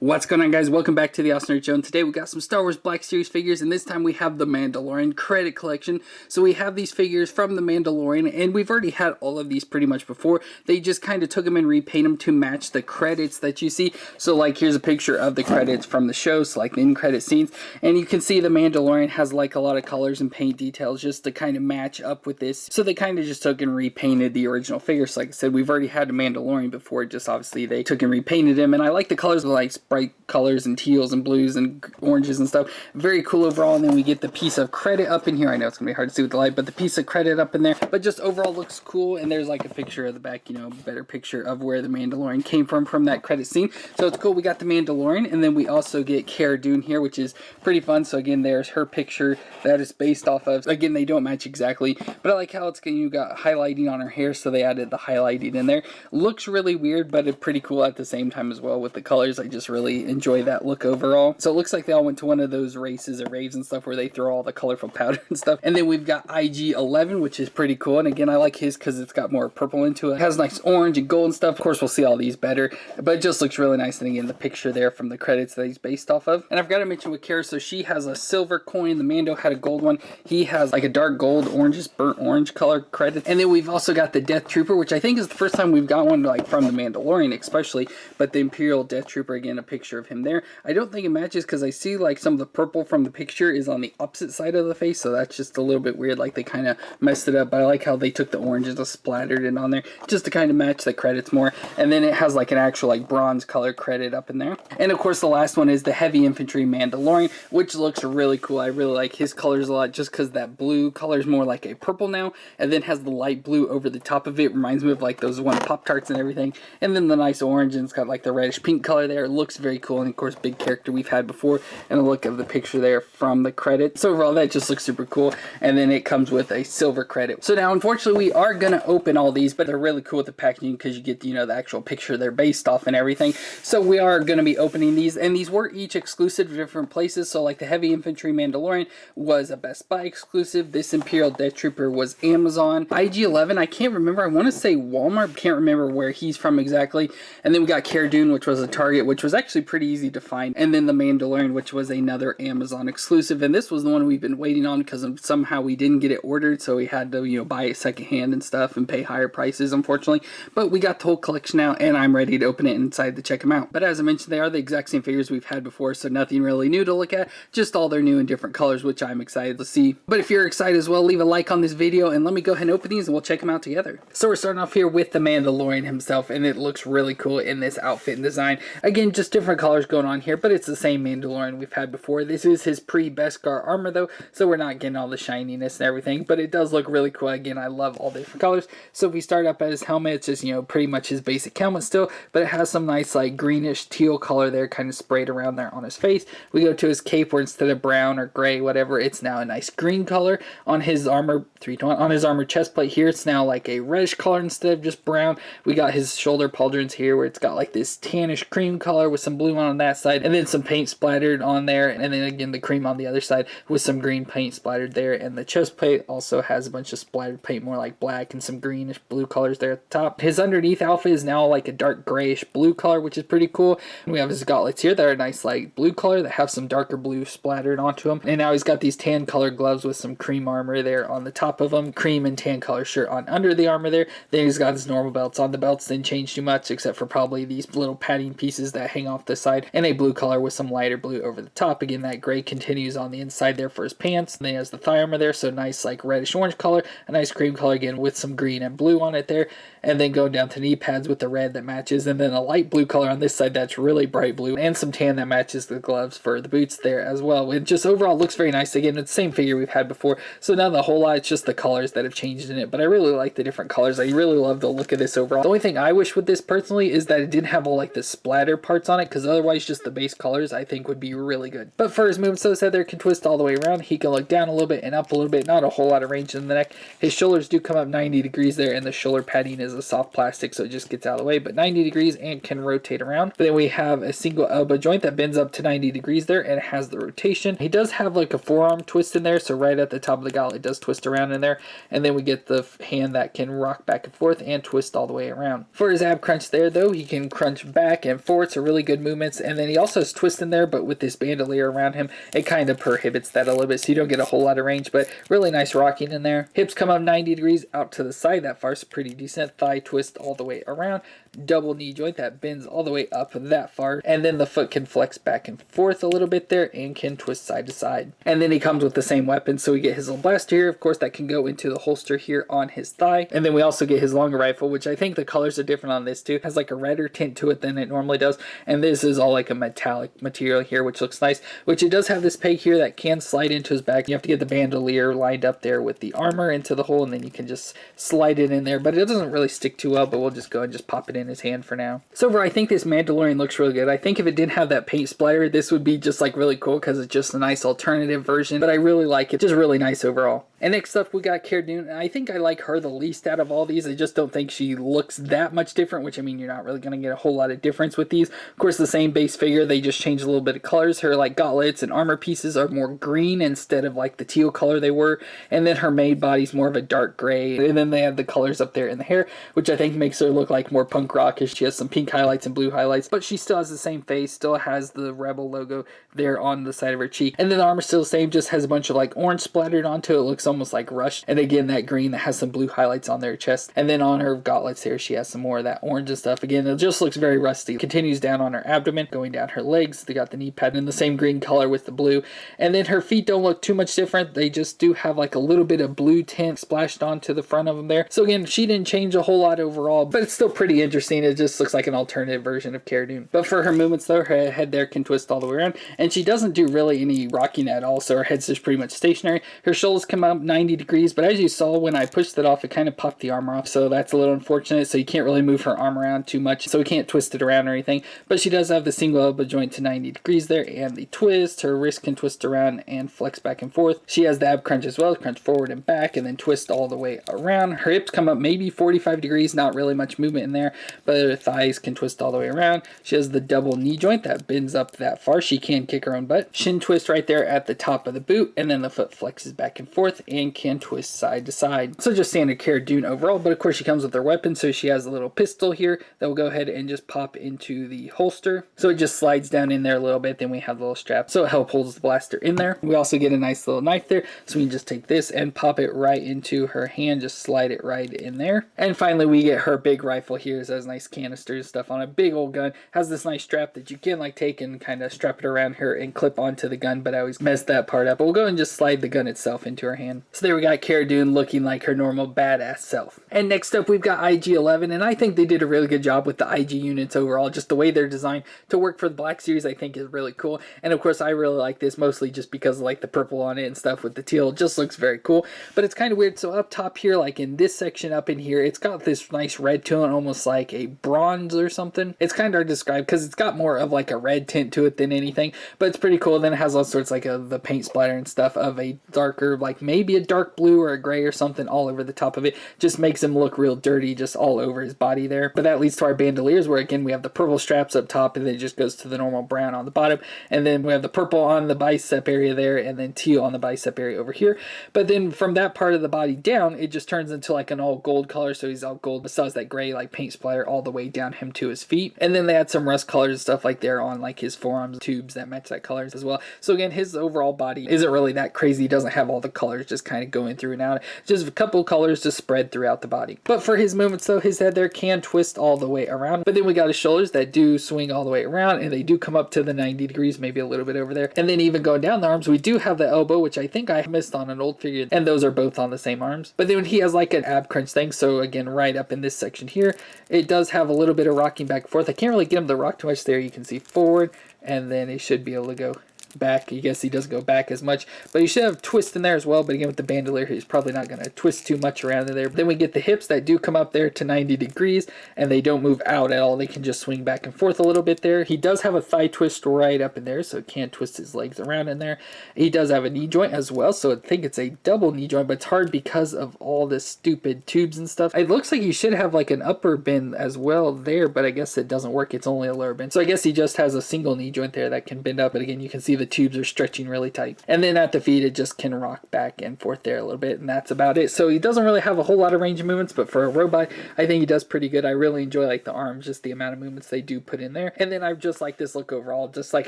What's going on, guys? Welcome back to the FallenRedZeo, and today we got some Star Wars Black Series figures, and this time we have the Mandalorian credit collection. So we have these figures from the Mandalorian, and we've already had all of these pretty much before. They just kind of took them and repaint them to match the credits that you see. So like here's a picture of the credits from the show, so like the in-credit scenes, and you can see the Mandalorian has like a lot of colors and paint details just to kind of match up with this. So they kind of just took and repainted the original figures. Like I said, we've already had a Mandalorian before, just obviously they took and repainted him, and I like the colors, like bright colors and teals and blues and oranges and stuff. Very cool overall. And then we get the piece of credit up in here. I know it's gonna be hard to see with the light, but the piece of credit up in there, but just overall looks cool. And there's like a picture of the back, you know, better picture of where the Mandalorian came from that credit scene. So it's cool. We got the Mandalorian, and then we also get Cara Dune here, which is pretty fun. So again, there's her picture that is based off of. Again, they don't match exactly, but I like how it's you got highlighting on her hair, so they added the highlighting in there. Looks really weird, but it's pretty cool at the same time as well with the colors. I just really enjoy that look overall. So it looks like they all went to one of those races or raves and stuff where they throw all the colorful powder and stuff. And then we've got IG-11, which is pretty cool. And again, I like his because it's got more purple into it. It has nice orange and gold and stuff. Of course, we'll see all these better, but it just looks really nice. And again, the picture there from the credits that he's based off of. And I've got to mention with Cara, so she has a silver coin. The Mando had a gold one. He has like a dark gold, orange, burnt orange color credit. And then we've also got the Death Trooper, which I think is the first time we've got one like from the Mandalorian especially, but the Imperial Death Trooper, again, a picture of him there. I don't think it matches because I see like some of the purple from the picture is on the opposite side of the face, so that's just a little bit weird, like they kind of messed it up. But I like how they took the oranges and splattered it on there just to kind of match the credits more. And then it has like an actual like bronze color credit up in there. And of course the last one is the Heavy Infantry Mandalorian, which looks really cool. I really like his colors a lot just because that blue color is more like a purple now, and then has the light blue over the top of it. Reminds me of like those one Pop-Tarts and everything. And then the nice orange, and it's got like the reddish pink color there. It looks very cool, and of course big character we've had before, and a look of the picture there from the credits. So overall that just looks super cool. And then it comes with a silver credit. So now unfortunately we are gonna open all these, but they're really cool with the packaging because you get, you know, the actual picture they're based off and everything. So we are gonna be opening these, and these were each exclusive to different places. So like the Heavy Infantry Mandalorian was a Best Buy exclusive. This Imperial Death Trooper was Amazon. IG-11, I can't remember, I want to say Walmart, can't remember where he's from exactly. And then we got Cara Dune, which was a Target, which was actually pretty easy to find. And then the Mandalorian, which was another Amazon exclusive. And this was the one we've been waiting on because somehow we didn't get it ordered, so we had to, you know, buy it secondhand and stuff and pay higher prices, unfortunately. But we got the whole collection now, and I'm ready to open it inside to check them out. But as I mentioned, they are the exact same figures we've had before, so nothing really new to look at, just all their new and different colors, which I'm excited to see. But if you're excited as well, leave a like on this video, and let me go ahead and open these, and we'll check them out together. So we're starting off here with the Mandalorian himself, and it looks really cool in this outfit and design. Again, just different colors going on here, but it's the same Mandalorian we've had before. This is his pre-Beskar armor though, so we're not getting all the shininess and everything, but it does look really cool. Again, I love all the different colors. So if we start up at his helmet, it's just, you know, pretty much his basic helmet still, but it has some nice like greenish teal color there kind of sprayed around there on his face. We go to his cape where instead of brown or gray, whatever, it's now a nice green color. On his armor, on his armor chest plate here, it's now like a reddish color instead of just brown. We got his shoulder pauldrons here where it's got like this tannish cream color with some blue on that side, and then some paint splattered on there, and then again the cream on the other side with some green paint splattered there. And the chest plate also has a bunch of splattered paint, more like black, and some greenish blue colors there at the top. His underneath outfit is now like a dark grayish blue color, which is pretty cool. And we have his gauntlets here that are nice like blue color that have some darker blue splattered onto them. And now he's got these tan colored gloves with some cream armor there on the top of them, cream and tan color shirt on under the armor there. Then he's got his normal belts on. The belts didn't change too much except for probably these little padding pieces that hang off the side, and a blue color with some lighter blue over the top. Again, that gray continues on the inside there for his pants. And then he has the thigh armor there, so nice like reddish orange color, a nice cream color again with some green and blue on it there. And then going down to knee pads with the red that matches, and then a light blue color on this side that's really bright blue, and some tan that matches the gloves for the boots there as well. It just overall looks very nice. Again, it's the same figure we've had before, so not the whole lot, it's just the colors that have changed in it. But I really like the different colors. I really love the look of this overall. The only thing I wish with this personally is that it didn't have all like the splatter parts on it, because otherwise just the base colors I think would be really good. But for his movement, so said there, can twist all the way around. He can look down a little bit and up a little bit, not a whole lot of range in the neck. His shoulders do come up 90 degrees there, and the shoulder padding is a soft plastic, so it just gets out of the way, but 90 degrees and can rotate around. But then we have a single elbow joint that bends up to 90 degrees there, and it has the rotation. He does have like a forearm twist in there, so right at the top of the gauntlet it does twist around in there. And then we get the hand that can rock back and forth and twist all the way around. For his ab crunch there though, he can crunch back and forth, so really good movements. And then he also has twist in there, but with this bandolier around him, it kind of prohibits that a little bit, so you don't get a whole lot of range, but really nice rocking in there. Hips come up 90 degrees out to the side. That far's pretty decent. Thigh twist all the way around. Double knee joint that bends all the way up that far, and then the foot can flex back and forth a little bit there and can twist side to side. And then he comes with the same weapon, so we get his little blaster here, of course, that can go into the holster here on his thigh. And then we also get his longer rifle, which I think the colors are different on this too. It has like a redder tint to it than it normally does, and this is all like a metallic material here, which looks nice. Which it does have this peg here that can slide into his back. You have to get the bandolier lined up there with the armor into the hole, and then you can just slide it in there, but it doesn't really stick too well, but we'll just go and just pop it in his hand for now. So overall, I think this Mandalorian looks really good. I think if it didn't have that paint splatter, this would be just like really cool because it's just a nice alternative version, but I really like it. Just really nice overall. And next up we got Cara Dune. I think I like her the least out of all these. I just don't think she looks that much different, which I mean, you're not really going to get a whole lot of difference with these. Of course, the same base figure, they just changed a little bit of colors. Her like gauntlets and armor pieces are more green instead of like the teal color they were. And then her main body's more of a dark gray. And then they have the colors up there in the hair, which I think makes her look like more punk rockish. She has some pink highlights and blue highlights, but she still has the same face, still has the Rebel logo there on the side of her cheek. And then the armor's still the same, just has a bunch of like orange splattered onto it. It looks almost like rushed. And again, that green that has some blue highlights on their chest. And then on her gauntlets here, she has some more of that orange and stuff. Again, it just looks very rusty. Continues down on her abdomen, going down her legs. They got the knee pad in the same green color with the blue. And then her feet don't look too much different. They just do have like a little bit of blue tint splashed onto the front of them there. So again, she didn't change a whole lot overall, but it's still pretty interesting. It just looks like an alternative version of Cara Dune. But for her movements though, her head there can twist all the way around, and she doesn't do really any rocking at all, so her head's just pretty much stationary. Her shoulders come up 90 degrees, but as you saw when I pushed it off, it kind of popped the armor off, so that's a little unfortunate. So you can't really move her arm around too much, so we can't twist it around or anything. But she does have the single elbow joint to 90 degrees there, and the twist. Her wrist can twist around and flex back and forth. She has the ab crunch as well, crunch forward and back, and then twist all the way around. Her hips come up maybe 45 degrees, not really much movement in there, but her thighs can twist all the way around. She has the double knee joint that bends up that far. She can kick her own butt. Shin twist right there at the top of the boot, and then the foot flexes back and forth and can twist side to side. So just standard Cara Dune overall, but of course she comes with her weapon, so she has a little pistol here that will go ahead and just pop into the holster. So it just slides down in there a little bit, then we have the little strap, so it helps holds the blaster in there. We also get a nice little knife there, so we can just take this and pop it right into her hand, just slide it right in there. And finally we get her big rifle here. It has nice canisters and stuff on a big old gun, has this nice strap that you can like take and kind of strap it around her and clip onto the gun, but I always messed that part up. But we'll go and just slide the gun itself into her hand. So there we got Cara Dune looking like her normal badass self. And next up we've got IG-11, and I think they did a really good job with the IG units overall. Just the way they're designed to work for the Black Series I think is really cool. And of course I really like this mostly just because of like the purple on it and stuff with the teal. It just looks very cool, but it's kind of weird. So up top here, like in this section up in here, it's got this nice red to it, almost like a bronze or something. It's kind of hard to describe because it's got more of like a red tint to it than anything, but it's pretty cool. Then it has all sorts like the paint splatter and stuff of a darker, like maybe a dark blue or a gray or something all over the top of it. Just makes him look real dirty just all over his body there. But that leads to our bandoliers, where again we have the purple straps up top, and then it just goes to the normal brown on the bottom, and then we have the purple on the bicep area there, and then teal on the bicep area over here. But then from that part of the body down, it just turns into like an all gold color, so he's all gold, but still has that gray like paint splatter all the way down him to his feet. And then they add some rust colors and stuff like there on like his forearms, tubes that match that colors as well. So again, his overall body isn't really that crazy. He doesn't have all the colors just kind of going through and out. Just a couple colors just spread throughout the body. But for his movements though, his head there can twist all the way around. But then we got his shoulders that do swing all the way around, and they do come up to the 90 degrees, maybe a little bit over there. And then even going down the arms, we do have the elbow, which I think I missed on an old figure, and those are both on the same arms. But then he has like an ab crunch thing, so again, right up in this section here, it does have a little bit of rocking back and forth. I can't really get him to rock too much there. You can see forward, and then it should be able to go back. I guess he doesn't go back as much, but he should have twist in there as well. But again, with the bandolier, he's probably not going to twist too much around in there. But then we get the hips that do come up there to 90 degrees, and they don't move out at all. They can just swing back and forth a little bit there. He does have a thigh twist right up in there, so it can't twist his legs around in there. He does have a knee joint as well, so I think it's a double knee joint, but it's hard because of all this stupid tubes and stuff. It looks like you should have like an upper bend as well there, but I guess it doesn't work. It's only a lower bend. So I guess he just has a single knee joint there that can bend up, but again, you can see the tubes are stretching really tight. And then at the feet, it just can rock back and forth there a little bit, and that's about it. So he doesn't really have a whole lot of range of movements, but for a robot, I think he does pretty good. I really enjoy like the arms, just the amount of movements they do put in there. And then I just like this look overall, just like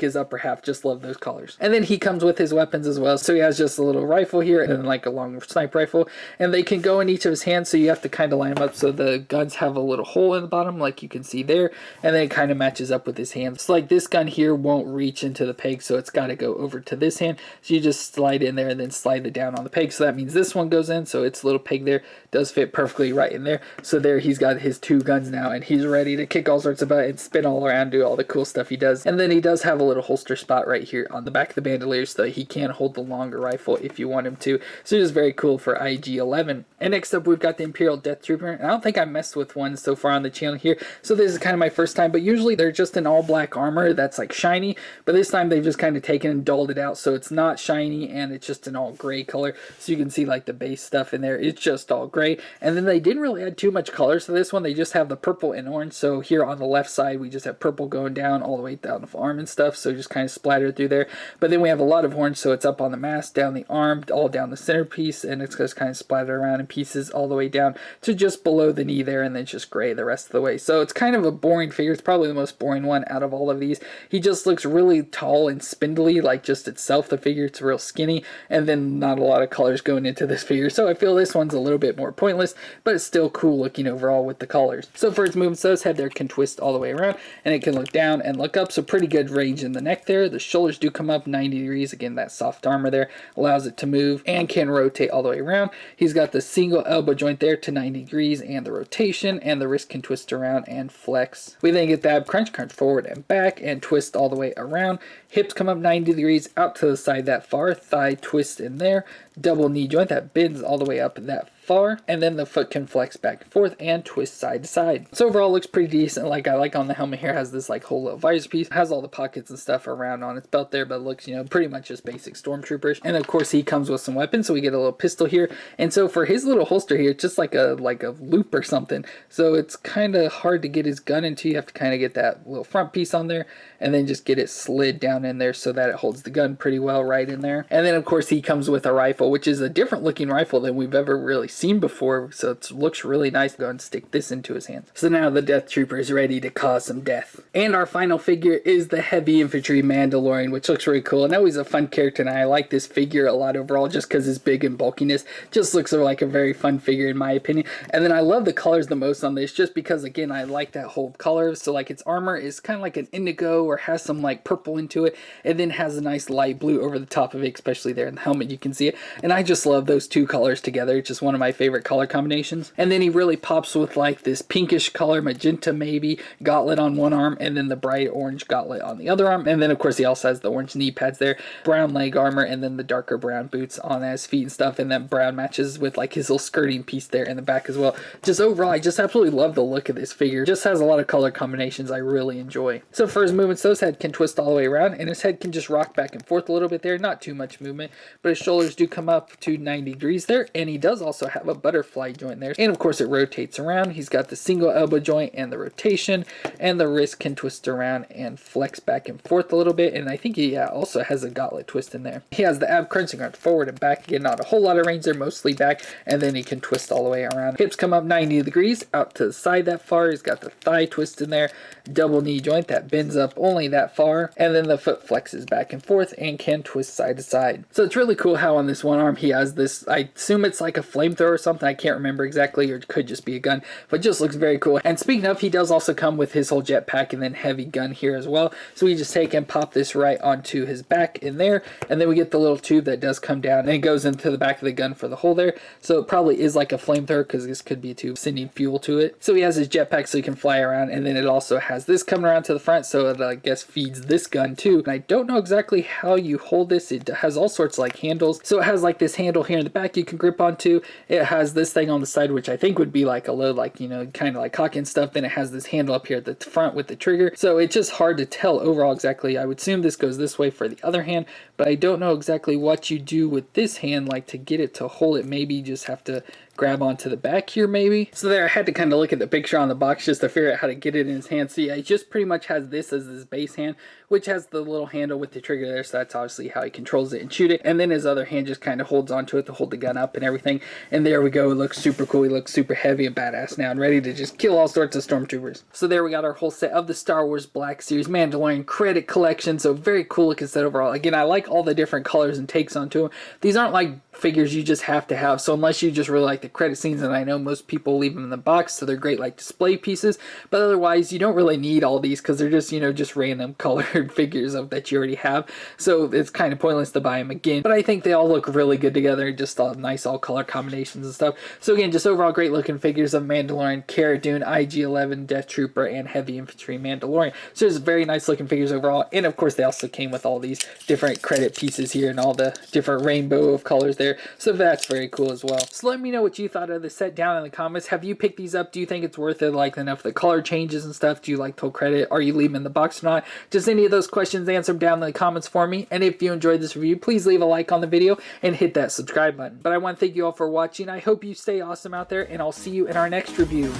his upper half, just love those colors. And then he comes with his weapons as well. So he has just a little rifle here and then like a long sniper rifle, and they can go in each of his hands, so you have to kind of line them up so the guns have a little hole in the bottom like you can see there, and then it kind of matches up with his hands. So like this gun here won't reach into the peg, so it's got to go over to this hand, so you just slide in there and then slide it down on the peg. So that means this one goes in, so its little peg there does fit perfectly right in there. So there he's got his two guns now, and he's ready to kick all sorts of butt and spin all around, do all the cool stuff he does. And then he does have a little holster spot right here on the back of the bandolier so that he can hold the longer rifle if you want him to. So it's very cool for IG-11. And next up we've got the Imperial Death Trooper. And I don't think I messed with one so far on the channel here, so this is kind of my first time, but usually they're just in all black armor that's like shiny, but this time they've just kind of taken and dulled it out, so it's not shiny and it's just an all gray color. So you can see like the base stuff in there, it's just all gray. And then they didn't really add too much color, so this one they just have the purple and orange. So here on the left side we just have purple going down all the way down the arm and stuff, so just kind of splattered through there. But then we have a lot of orange, so it's up on the mask, down the arm, all down the centerpiece, and it's just kind of splattered around in pieces all the way down to just below the knee there, and then it's just gray the rest of the way. So it's kind of a boring figure. It's probably the most boring one out of all of these. He just looks really tall and spindly, like just itself, the figure. It's real skinny, and then not a lot of colors going into this figure. So I feel this one's a little bit more pointless, but it's still cool looking overall with the colors. So for its movements, those head there can twist all the way around, and it can look down and look up, so pretty good range in the neck there. The shoulders do come up 90 degrees. Again, that soft armor there allows it to move and can rotate all the way around. He's got the single elbow joint there to 90 degrees and the rotation, and the wrist can twist around and flex. We then get the ab crunch forward and back and twist all the way around. Hips come up 90 degrees out to the side that far. Thigh twist in there. Double knee joint that bends all the way up that far, and then the foot can flex back and forth and twist side to side. So overall looks pretty decent. Like I like on the helmet here, has this like whole little visor piece, has all the pockets and stuff around on its belt there, but it looks, you know, pretty much just basic stormtroopers. And of course he comes with some weapons, so we get a little pistol here. And so for his little holster here, it's just like a loop or something, so it's kind of hard to get his gun into. You have to kind of get that little front piece on there and then just get it slid down in there so that it holds the gun pretty well right in there. And then of course he comes with a rifle, which is a different looking rifle than we've ever really seen before, so it looks really nice. Go and stick this into his hands. So now the Death Trooper is ready to cause some death. And our final figure is the Heavy Infantry Mandalorian, which looks really cool. And now he's a fun character, and I like this figure a lot overall just because his big and bulkiness just looks like a very fun figure in my opinion. And then I love the colors the most on this just because, again, I like that whole color. So like its armor is kind of like an indigo or has some like purple into it, and then has a nice light blue over the top of it, especially there in the helmet you can see it. And I just love those two colors together. It's just one of my favorite color combinations. And then he really pops with like this pinkish color, magenta maybe, gauntlet on one arm, and then the bright orange gauntlet on the other arm. And then of course he also has the orange knee pads there, brown leg armor, and then the darker brown boots on his feet and stuff, and then brown matches with like his little skirting piece there in the back as well. Just overall, I just absolutely love the look of this figure. Just has a lot of color combinations I really enjoy. So for his movements, his head can twist all the way around, and his head can just rock back and forth a little bit there. Not too much movement, but his shoulders do come up to 90 degrees there, and he does also have a butterfly joint there. And of course it rotates around. He's got the single elbow joint and the rotation, and the wrist can twist around and flex back and forth a little bit. And I think he also has a gauntlet twist in there. He has the ab crunching arm forward and back. Again, not a whole lot of range there, mostly back, and then he can twist all the way around. Hips come up 90 degrees out to the side that far. He's got the thigh twist in there, double knee joint that bends up only that far, and then the foot flexes back and forth and can twist side to side. So it's really cool how on this one arm he has this, I assume it's like a flamethrower or something, I can't remember exactly, or it could just be a gun, but it just looks very cool. And speaking of, he does also come with his whole jetpack and then heavy gun here as well. So we just take and pop this right onto his back in there, and then we get the little tube that does come down and it goes into the back of the gun for the hole there. So it probably is like a flamethrower because this could be a tube sending fuel to it. So he has his jetpack so he can fly around, and then it also has this coming around to the front, so it I guess feeds this gun too. And I don't know exactly how you hold this. It has all sorts of like handles. So it has like this handle here in the back you can grip onto. It has this thing on the side which I think would be like a little like, you know, kind of like cock and stuff. Then it has this handle up here at the front with the trigger. So it's just hard to tell overall exactly. I would assume this goes this way for the other hand, but I don't know exactly what you do with this hand, like to get it to hold it. Maybe you just have to grab onto the back here maybe. So there, I had to kind of look at the picture on the box just to figure out how to get it in his hand. So yeah, he just pretty much has this as his base hand, which has the little handle with the trigger there, so that's obviously how he controls it and shoot it. And then his other hand just kind of holds onto it to hold the gun up and everything. And there we go, it looks super cool. He looks super heavy and badass now and ready to just kill all sorts of stormtroopers. So there we got our whole set of the Star Wars Black Series Mandalorian credit collection. So very cool looking set overall. Again, I like all the different colors and takes onto them. These aren't like figures you just have to have, so unless you just really like the credit scenes, and I know most people leave them in the box, so they're great like display pieces, but otherwise you don't really need all these because they're just, you know, just random colored figures of that you already have, so it's kind of pointless to buy them again. But I think they all look really good together, just all nice all color combinations and stuff. So again, just overall great looking figures of Mandalorian, Cara Dune, IG-11, Death Trooper, and Heavy Infantry Mandalorian. So there's very nice looking figures overall, and of course they also came with all these different credit pieces here and all the different rainbow of colors there, so that's very cool as well. So let me know what you thought of the set down in the comments. Have you picked these up? Do you think it's worth it, like enough the color changes and stuff? Do you like total credit? Are you leaving in the box or not? Just any of those questions, answer them down in the comments for me. And if you enjoyed this review, please leave a like on the video and hit that subscribe button. But I want to thank you all for watching. I hope you stay awesome out there, and I'll see you in our next review.